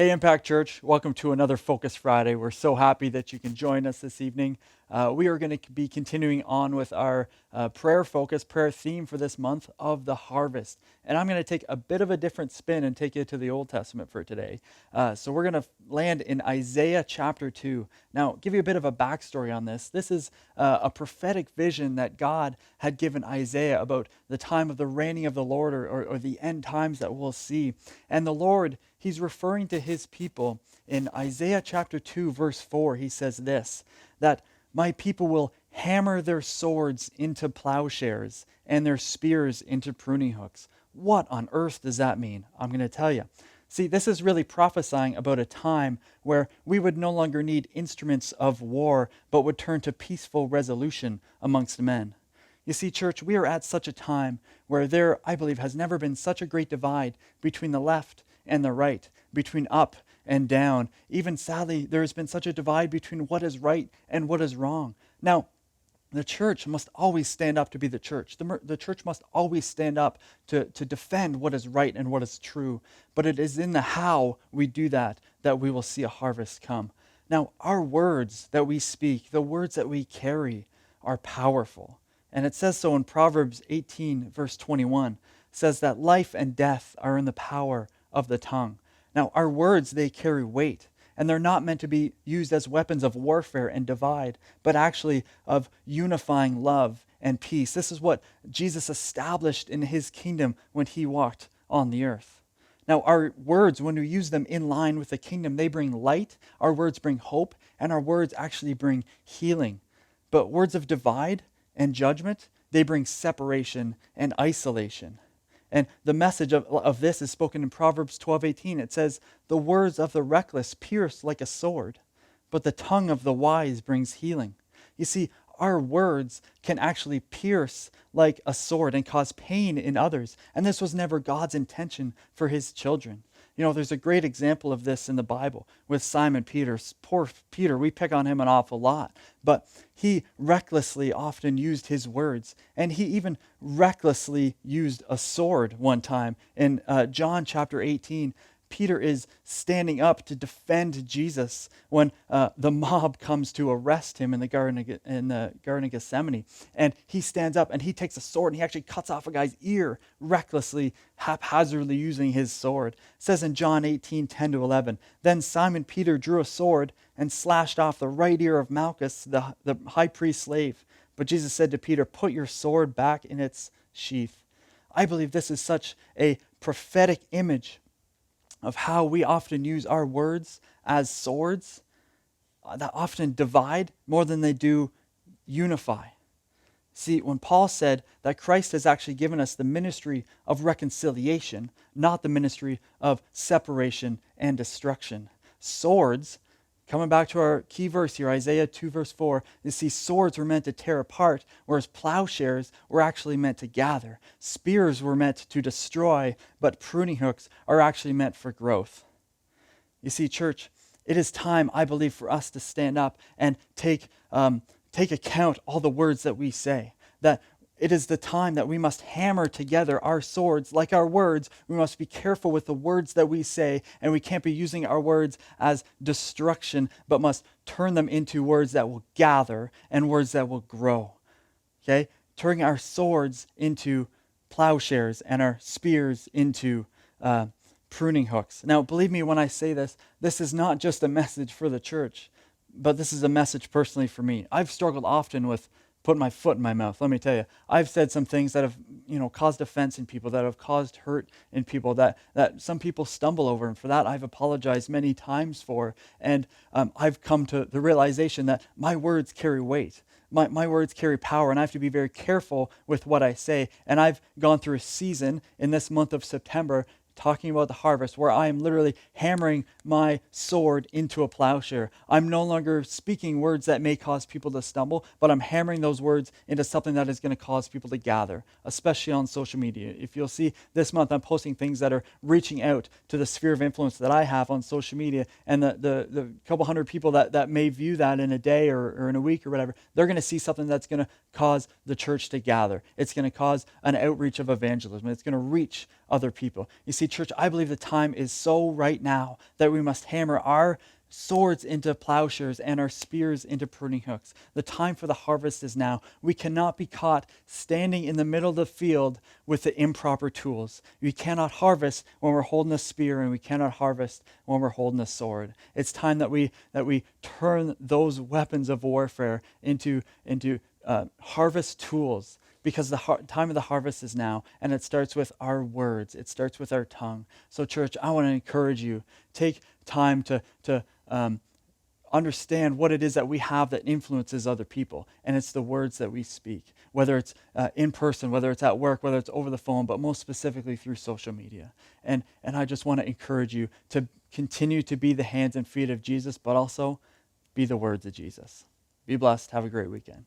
Hey, Impact Church, welcome to another Focus Friday. We're so happy that you can join us this evening. We are going to be continuing on with our prayer theme for this month of the harvest. And I'm going to take a bit of a different spin and take you to the Old Testament for today. So we're going to land in Isaiah chapter 2. Now, give you a bit of a backstory on this. This is a prophetic vision that God had given Isaiah about the time of the reigning of the Lord or the end times that we'll see. And the Lord, he's referring to his people in Isaiah chapter 2, verse 4. He says this, that my people will hammer their swords into plowshares and their spears into pruning hooks. What on earth does that mean? I'm going to tell you. See, this is really prophesying about a time where we would no longer need instruments of war, but would turn to peaceful resolution amongst men. You see, church, we are at such a time where there, I believe, has never been such a great divide between the left and the right, between up and down. Even sadly, there has been such a divide between what is right and what is wrong. Now, the church must always stand up to be the church. The church must always stand up to defend what is right and what is true. But it is in the how we do that we will see a harvest come. Now, our words that we speak, the words that we carry, are powerful. And it says so in Proverbs 18, verse 21. It says that life and death are in the power of the tongue. Now, our words, they carry weight, and they're not meant to be used as weapons of warfare and divide, but actually of unifying love and peace. This is what Jesus established in his kingdom when he walked on the earth. Now, our words, when we use them in line with the kingdom, they bring light, our words bring hope, and our words actually bring healing. But words of divide and judgment, they bring separation and isolation. And the message of this is spoken in Proverbs 12:18. It says, the words of the reckless pierce like a sword, but the tongue of the wise brings healing. You see, our words can actually pierce like a sword and cause pain in others. And this was never God's intention for his children. You know, there's a great example of this in the Bible with Simon Peter. Poor Peter, we pick on him an awful lot, but he recklessly often used his words, and he even recklessly used a sword one time. In John chapter 18, Peter is standing up to defend Jesus when the mob comes to arrest him in the Garden of Gethsemane. And he stands up and he takes a sword and he actually cuts off a guy's ear, recklessly, haphazardly using his sword. It says in John 18:10-11, then Simon Peter drew a sword and slashed off the right ear of Malchus, the high priest's slave. But Jesus said to Peter, put your sword back in its sheath. I believe this is such a prophetic image of how we often use our words as swords that often divide more than they do unify. See, when Paul said that Christ has actually given us the ministry of reconciliation, not the ministry of separation and destruction. Swords, coming back to our key verse here, Isaiah 2 verse 4, you see swords were meant to tear apart, whereas plowshares were actually meant to gather. Spears were meant to destroy, but pruning hooks are actually meant for growth. You see, church, it is time, I believe, for us to stand up and take account all the words that we say. That it is the time that we must hammer together our swords like our words. We must be careful with the words that we say, and we can't be using our words as destruction, but must turn them into words that will gather and words that will grow. Okay? Turning our swords into plowshares and our spears into pruning hooks. Now, believe me when I say this, this is not just a message for the church, but this is a message personally for me. I've struggled often with putting my foot in my mouth. Let me tell you, I've said some things that have, caused offense in people, that have caused hurt in people, that some people stumble over, and for that I've apologized many times for. And I've come to the realization that my words carry weight. My words carry power, and I have to be very careful with what I say. And I've gone through a season in this month of September talking about the harvest, where I am literally hammering my sword into a plowshare. I'm no longer speaking words that may cause people to stumble, but I'm hammering those words into something that is going to cause people to gather, especially on social media. If you'll see this month, I'm posting things that are reaching out to the sphere of influence that I have on social media, and the couple hundred people that may view that in a day or in a week or whatever, they're going to see something that's going to cause the church to gather. It's going to cause an outreach of evangelism. It's going to reach other people. You see, see, church, I believe the time is so right now that we must hammer our swords into plowshares and our spears into pruning hooks. The time for the harvest is now. We cannot be caught standing in the middle of the field with the improper tools. We cannot harvest when we're holding a spear, and we cannot harvest when we're holding a sword. It's time that we turn those weapons of warfare into harvest tools, because the time of the harvest is now, and it starts with our words. It starts with our tongue. So, church, I want to encourage you, take time to understand what it is that we have that influences other people, and it's the words that we speak, whether it's in person, whether it's at work, whether it's over the phone, but most specifically through social media. And I just want to encourage you to continue to be the hands and feet of Jesus, but also be the words of Jesus. Be blessed. Have a great weekend.